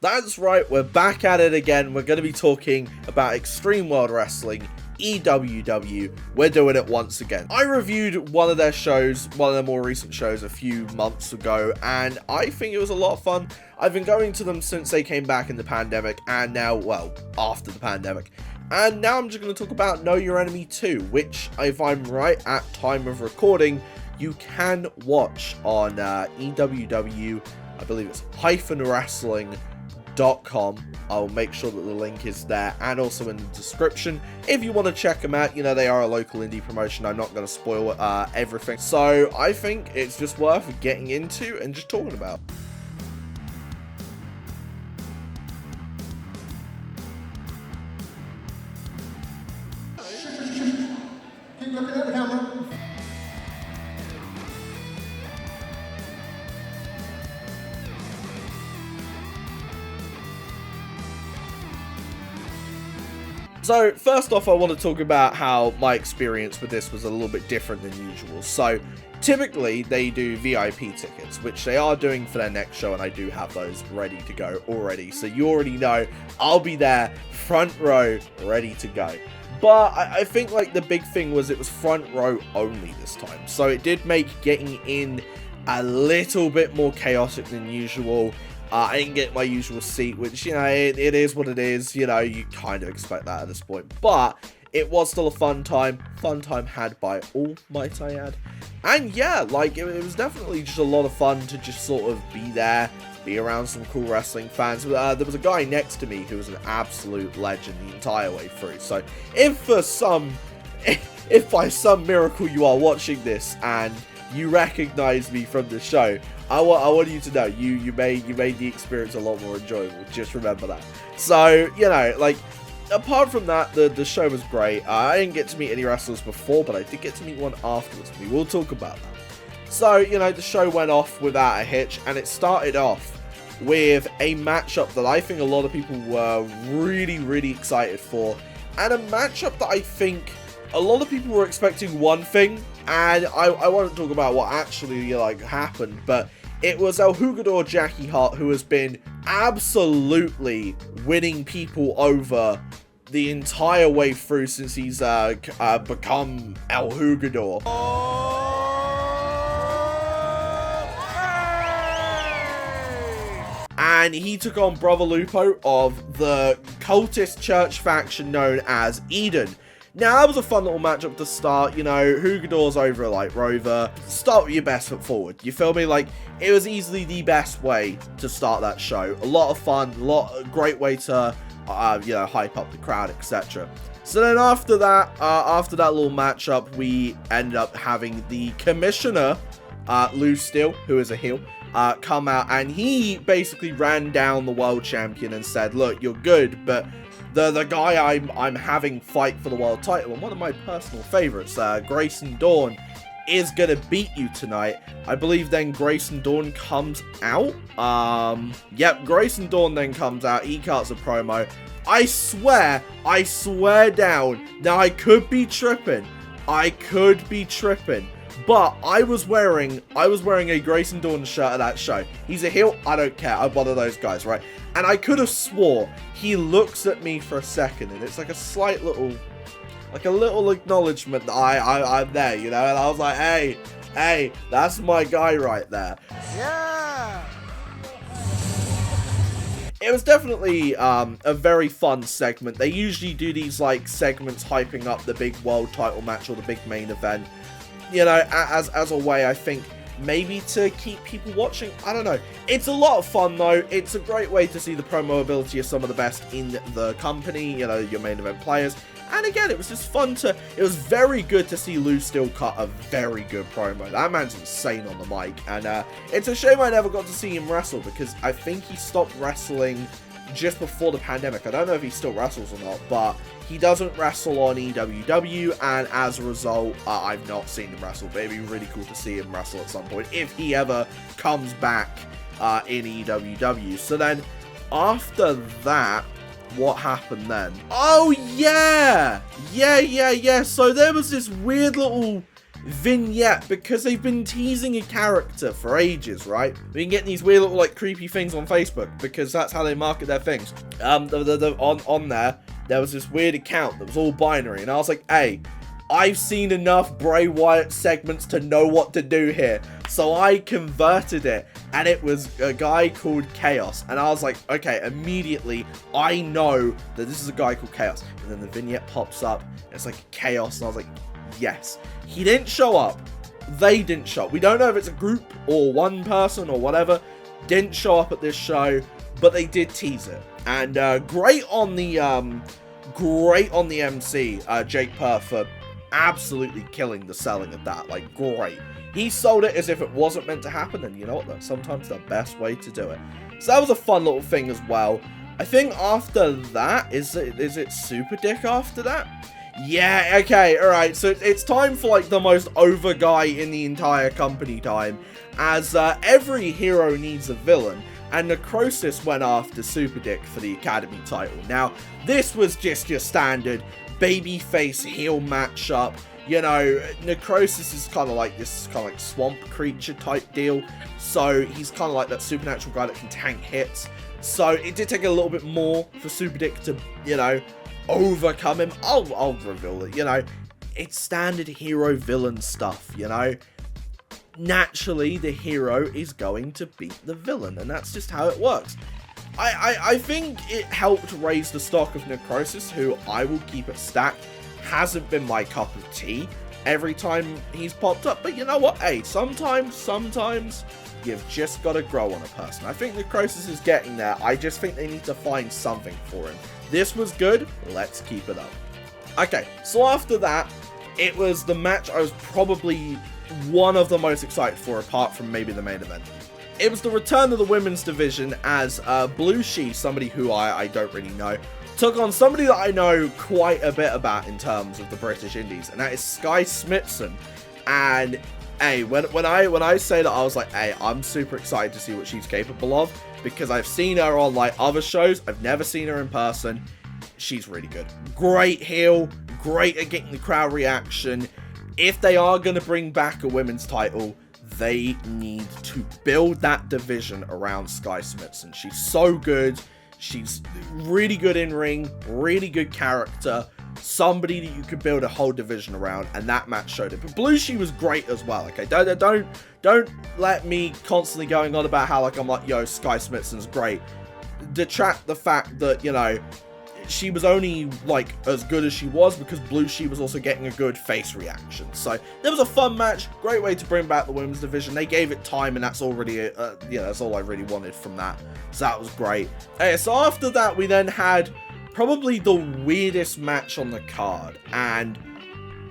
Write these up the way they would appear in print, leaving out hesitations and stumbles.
That's right, we're back at it again. We're going to be talking about Extreme World Wrestling, EWW. We're doing it once again. I reviewed one of their shows, one of their more recent shows, a few months ago, and I think it was a lot of fun. I've been going to them since they came back in the pandemic, and now, well, after the pandemic. And now I'm just going to talk about Know Your Enemy 2, which, if I'm right, at time of recording, you can watch on EWW, I believe it's -wrestling.com. I'll make sure that the link is there and also in the description if you want to check them out. You know, they are a local indie promotion. I'm not going to spoil everything, so I think it's just worth getting into and just talking about. Keep looking at the camera. So, first off, I want to talk about how my experience with this was a little bit different than usual. So, typically, they do VIP tickets, which they are doing for their next show, and I do have those ready to go already. So, you already know I'll be there, front row, ready to go. But I think, like, the big thing was it was front row only this time. So, it did make getting in a little bit more chaotic than usual. I didn't get my usual seat, which, you know, it is what it is. You know, you kind of expect that at this point. But it was still a fun time had by all, might I add. And yeah, like, it was definitely just a lot of fun to just sort of be there, be around some cool wrestling fans. There was a guy next to me who was an absolute legend the entire way through. So if by some miracle you are watching this and you recognize me from the show, I want you to know you made the experience a lot more enjoyable. Just remember that. So, you know, like, apart from that, the show was great. I didn't get to meet any wrestlers before, but I did get to meet one afterwards. We will talk about that. So, you know, the show went off without a hitch, and it started off with a matchup that I think a lot of people were really, really excited for, and a matchup that I think a lot of people were expecting one thing, and I want to talk about what actually, like, happened, but it was El Jugador Jackie Hart, who has been absolutely winning people over the entire way through since he's become El Jugador. And he took on Brother Lupo of the cultist church faction known as Eden. Now, that was a fun little matchup to start. You know, Jugador's over like Rover. Start with your best foot forward. You feel me? Like, it was easily the best way to start that show. A lot of fun, great way to, you know, hype up the crowd, etc. So then after that little matchup, we ended up having the commissioner, Lou Steele, who is a heel, come out, and he basically ran down the world champion and said, look, you're good, but the guy I'm having fight for the world title, and one of my personal favorites, Grayson Dawn, is gonna beat you tonight. I believe then Grayson Dawn comes out. Yep, Grayson Dawn then comes out. He cuts a promo. I swear down. Now, I could be tripping, but I was wearing a Grayson Dawn shirt at that show. He's a heel, I don't care, I'm one of those guys, right? And I could have swore he looks at me for a second, and it's like a slight little, like a little acknowledgement that I'm there, you know? And I was like, hey, that's my guy right there. Yeah! It was definitely a very fun segment. They usually do these, like, segments hyping up the big world title match or the big main event, you know, as a way, I think, maybe to keep people watching. I don't know. It's a lot of fun, though. It's a great way to see the promo ability of some of the best in the company, you know, your main event players. And again, it was just fun it was very good to see Lou Steele cut a very good promo. That man's insane on the mic. And it's a shame I never got to see him wrestle, because I think he stopped wrestling just before the pandemic. I don't know if he still wrestles or not, but he doesn't wrestle on EWW, and as a result, I've not seen him wrestle, but it'd be really cool to see him wrestle at some point, if he ever comes back in EWW. So then, after that, what happened then? Oh, yeah! So there was this weird little vignette, because they've been teasing a character for ages, right? We can get these weird little like creepy things on Facebook because that's how they market their things. On there was this weird account that was all binary, and I was like, hey, I've seen enough Bray Wyatt segments to know what to do here. So I converted it, and it was a guy called Chaos. And I was like, okay, immediately, I know that this is a guy called Chaos. And then the vignette pops up, and it's like Chaos, and I was like, yes. He didn't show up. They didn't show up. We don't know if it's a group or one person or whatever. Didn't show up at this show, but they did tease it. And great on the MC, Jake Purr, for absolutely killing the selling of that. Like, great. He sold it as if it wasn't meant to happen, and you know what? That's sometimes the best way to do it. So that was a fun little thing as well. I think after that, is it Super Dick after that? Yeah, okay, alright, so it's time for, like, the most over guy in the entire company time, as every hero needs a villain, and Necrosis went after Super Dick for the Academy title. Now, this was just your standard babyface heel matchup. You know, Necrosis is kind of like this kind of like swamp creature type deal, so he's kind of like that supernatural guy that can tank hits. So it did take a little bit more for Super Dick to, you know, overcome him. I'll reveal it, you know, it's standard hero villain stuff, you know. Naturally, the hero is going to beat the villain, and that's just how it works. I think it helped raise the stock of Necrosis, who, I will keep it stacked, hasn't been my cup of tea every time he's popped up. But you know what? Hey, sometimes you've just got to grow on a person. I think Necrosis is getting there. I just think they need to find something for him. This was good. Let's keep it up. Okay, so after that, it was the match I was probably one of the most excited for, apart from maybe the main event. It was the return of the women's division as Blue She, somebody who I don't really know, took on somebody that I know quite a bit about in terms of the British Indies, and that is Sky Smithson. And hey, when I say that, I was like, hey, I'm super excited to see what she's capable of, because I've seen her on like other shows. I've never seen her in person. She's really good. Great heel, great at getting the crowd reaction. If they are going to bring back a women's title, they need to build that division around Sky Smithson. She's so good. She's really good in ring, really good character, somebody that you could build a whole division around, and that match showed it. But Blue She was great as well. Okay, don't let me constantly going on about how like I'm like, yo, Sky Smithson's great. Detract the fact that, you know, she was only like as good as she was because Blue She was also getting a good face reaction. So there was a fun match, great way to bring back the women's division. They gave it time, and that's already that's all I really wanted from that. So that was great. Okay, so after that, we then had probably the weirdest match on the card, and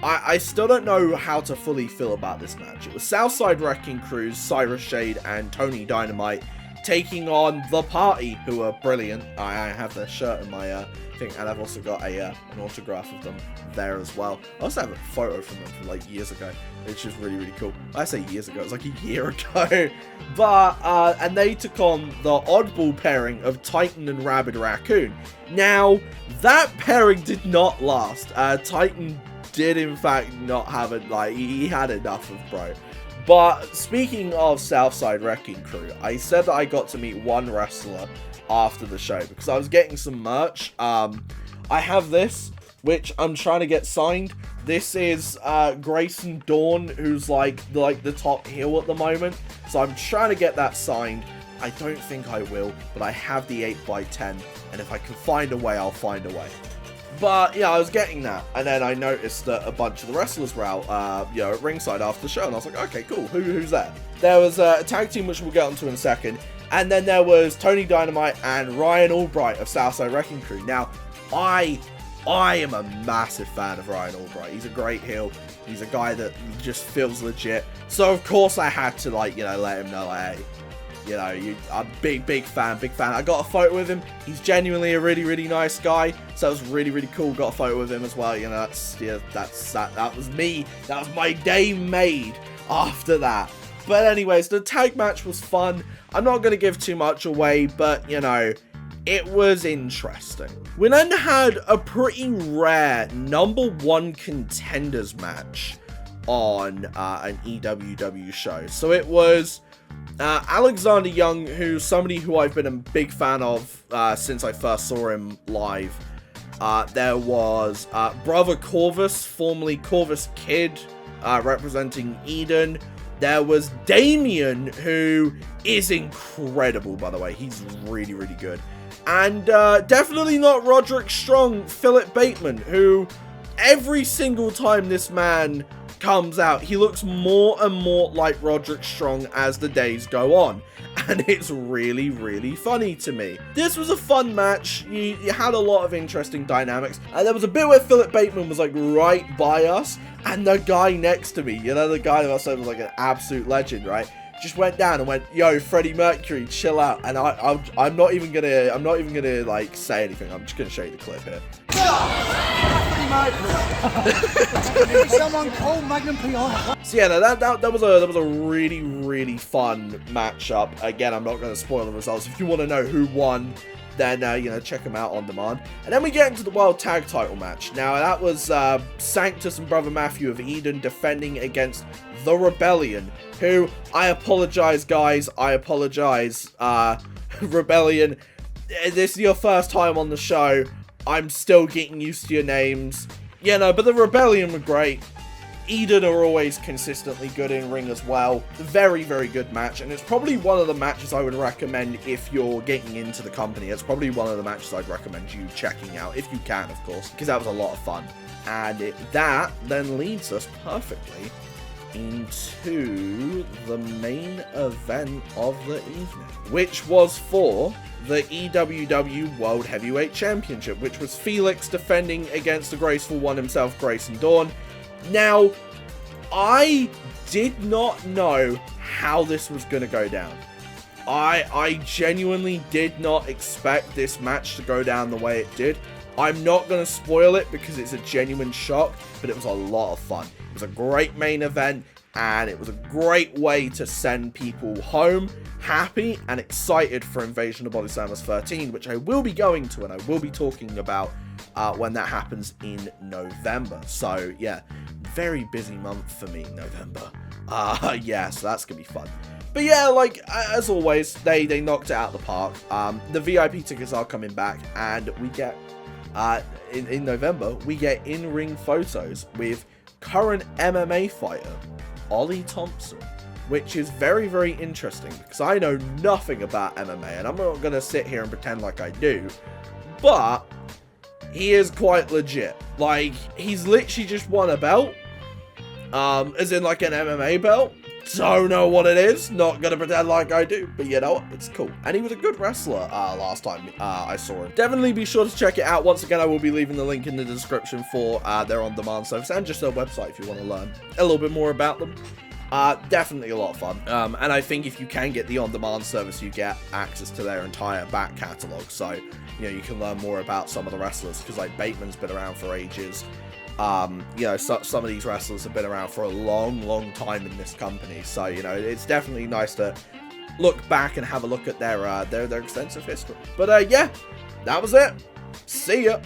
I still don't know how to fully feel about this match. It was Southside Wrecking Crew's Cyrus Shade and Tony Dynamite taking on The Party, who are brilliant. I have their shirt in my thing, and I've also got an autograph of them there as well. I also have a photo from them from like years ago, which is really, really cool. I say years ago, it was like a year ago. But, and they took on the oddball pairing of Titan and Rabid Raccoon. Now, that pairing did not last. Titan did in fact not have it, like, he had enough of Bro. But speaking of Southside Wrecking Crew, I said that I got to meet one wrestler after the show because I was getting some merch. I have this, which I'm trying to get signed. This is Grayson Dawn, who's like the top heel at the moment. So I'm trying to get that signed. I don't think I will, but I have the 8x10, and if I can find a way, I'll find a way. But yeah, I was getting that, and then I noticed that a bunch of the wrestlers were out, you know, at ringside after the show, and I was like, okay, cool, who's there? There was a tag team, which we'll get onto in a second, and then there was Tony Dynamite and Ryan Albright of Southside Wrecking Crew. Now, I am a massive fan of Ryan Albright. He's a great heel. He's a guy that just feels legit. So of course I had to, like, you know, let him know, like, hey, you know, I'm big fan. I got a photo with him. He's genuinely a really nice guy. So it was really cool. Got a photo with him as well. You know, that was me. That was my day made after that. But anyways, the tag match was fun. I'm not going to give too much away, but, you know, it was interesting. We then had a pretty rare #1 contenders match on an EWW show. So it was Alexander Young, who's somebody who I've been a big fan of since I first saw him live. There was Brother Corvus, formerly Corvus Kid, representing Eden. There was Damien, who is incredible, by the way. He's really, really good. And definitely not Roderick Strong, Philip Bateman, who every single time this man comes out, he looks more and more like Roderick Strong as the days go on. And it's really, really funny to me. This was a fun match. You had a lot of interesting dynamics. And there was a bit where Philip Bateman was like right by us. And the guy next to me, you know, the guy that I said was like an absolute legend, right? Just went down and went, yo, Freddie Mercury, chill out. And I'm not even gonna like say anything. I'm just gonna show you the clip here. Someone call Magnum PI. So yeah, that was a really, really fun matchup. Again, I'm not going to spoil the results. If you want to know who won, then you know, check them out on demand. And then we get into the World Tag Title match. Now that was Sanctus and Brother Matthew of Eden defending against the Rebellion, who, I apologize, guys. I apologize, Rebellion. This is your first time on the show. I'm still getting used to your names. Yeah, no, but the Rebellion were great. Eden are always consistently good in ring as well. Very, very good match, and it's probably one of the matches I would recommend if you're getting into the company. It's probably one of the matches I'd recommend you checking out, if you can, of course, because that was a lot of fun. And that then leads us perfectly into the main event of the evening, which was for the EWW World Heavyweight Championship, which was Felix defending against the graceful one himself, Grayson Dawn. Now, I did not know how this was going to go down. I genuinely did not expect this match to go down the way it did. I'm not going to spoil it because it's a genuine shock, but it was a lot of fun. It was a great main event, and it was a great way to send people home happy and excited for Invasion of Body Slammers 13, which I will be going to, and I will be talking about when that happens in November. So yeah, very busy month for me, November. Yeah, so that's gonna be fun. But yeah, like, as always, they knocked it out of the park. The VIP tickets are coming back, and we get, in November, we get in-ring photos with current MMA fighter, Ollie Thompson, which is very, very interesting, because I know nothing about MMA, and I'm not going to sit here and pretend like I do, but he is quite legit. Like, he's literally just won a belt, as in like an MMA belt. Don't know what it is, not gonna pretend like I do, but you know what, it's cool. And he was a good wrestler last time I saw him. Definitely be sure to check it out. Once again, I will be leaving the link in the description for their on-demand service and just their website if you want to learn a little bit more about them. Definitely a lot of fun. And I think if you can get the on-demand service, you get access to their entire back catalogue, so you know, you can learn more about some of the wrestlers, because like Bateman's been around for ages. You know, some of these wrestlers have been around for a long time in this company, so you know, it's definitely nice to look back and have a look at their extensive history. But yeah, that was it. See ya.